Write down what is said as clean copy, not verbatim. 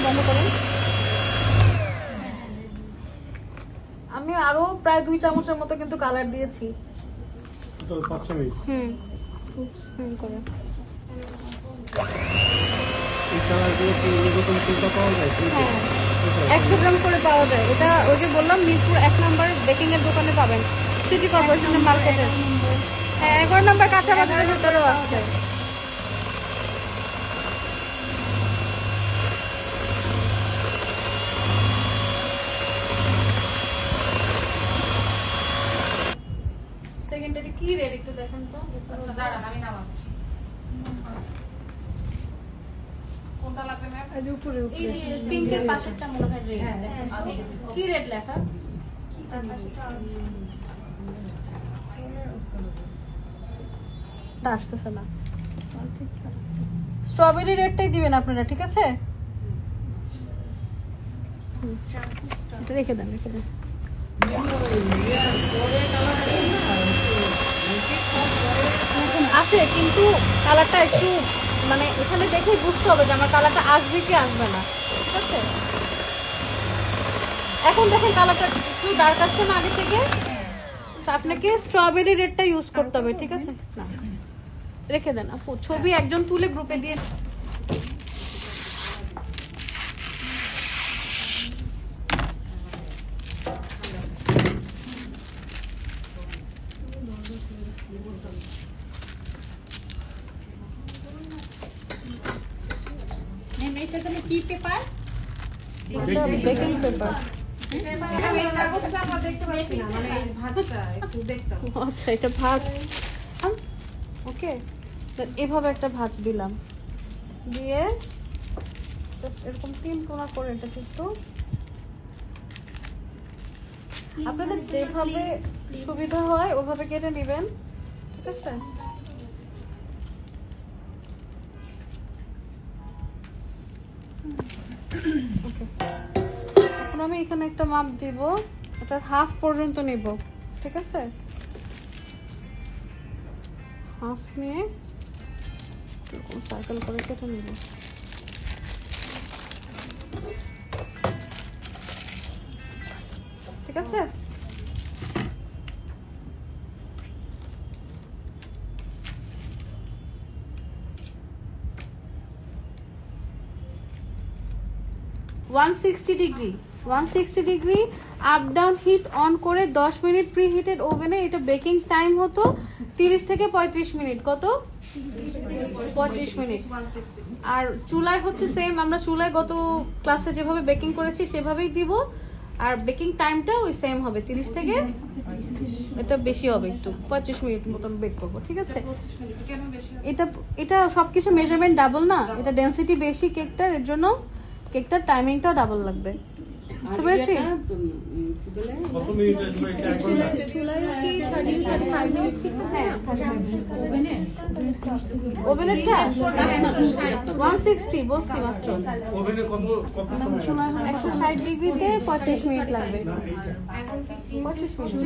বন্ধ করেন। আমি আরো প্রায় 2 চামচের মতো কিন্তু কালার দিয়েছি। টোটাল 5 চামচ। করে এই কালার দিয়ে কি এরকম কোনটা পাওয়া যায়? হ্যাঁ 100 গ্রাম করে পাওয়া যায়। এটা ওই যে বললাম মিরপুর 1 নম্বর বেকিং এর দোকানে পাবেন, সিটি কর্পোরেশনের মার্কেটে। হ্যাঁ 11 নম্বর কাঁচা বাজারের ভিতরেও আছে। সেকেন্ডারি কি রেড একটু দেখেন তো। আচ্ছা দাঁড়ান আমি নামাচ্ছি। কোনটা লাগবে ম্যাম? এই যে উপরে এই যে পিঙ্কের পাশেরটা মনে হয় রেড। আচ্ছা কি রেড লেখা? আসতেছে না। স্ট্রবেরি রেডটাই দিবেন আপনারা, ঠিক আছে? এটা রেখে দেন, রেখে দেন। আসে কিন্তু কালারটা একটু মানে এখানে দেখেই বুঝতে হবে যে আমার কালারটা আসবে কি আসবে না, ঠিক আছে? এখন দেখেন কালারটা একটু ডার্ক আসছে না আগে থেকে। আপনাকে স্ট্রবেরি রেডটা ইউজ করতে হবে, ঠিক আছে? না রেখে দেন আপু, ছবি একজন তুলে গ্রুপে দিয়ে। এটা তাহলে কি পেপার? Baking paper. আমি এই কাগজটা আমরা দেখতে পাচ্ছি না, মানে এই ভাঁজটা একটু দেখতাম। আচ্ছা এটা ভাঁজ। ওকে এভাবে একটা ভাঁজ দিলাম, দিয়ে জাস্ট এরকম 3 কোণা করে এটাকে একটু আপনাদের যেভাবে সুবিধা হয় ওভাবে কেটে নেবেন, ঠিক আছে? এখন আমি এখানে একটা মাপ দিব, এটার হাফ পর্যন্ত নেব, ঠিক আছে? হাফ নিয়ে এরকম সার্কেল করে কেটে নেব। ঠিক আছে? Degree 160 degree up down hit on করে 10 মিনিট প্রি হিটেড ওভেনে এটা বেকিং টাইম হতো 30 থেকে 35 মিনিট। কত? 35 মিনিট। আর চুলায় হচ্ছে সেম, আমরা চুলায় গত ক্লাসে যেভাবে বেকিং করেছি সেভাবেই দিব। আর বেকিং টাইমটা ওই সেম হবে 30 থেকে, এটা বেশি হবে একটু, 25 মিনিট মতন বেক করবো, ঠিক আছে? এটা এটা সবকিছু মেজারমেন্ট ডাবল না, এটা ডেনসিটি বেশি কেকটার, এর জন্য কেকটার টাইমিংটাও ডাবল লাগবে, বুঝতে পেরেছি? কত মিনিট আসবে এটা এখন? চুলায় কি 30 35 মিনিট ছিল? হ্যাঁ ওভেনেরটা 160 বলছি মাত্র। ওভেনে কত সময়? 160 ডিগ্রিতে 25 মিনিট লাগবে। 25 মিনিট।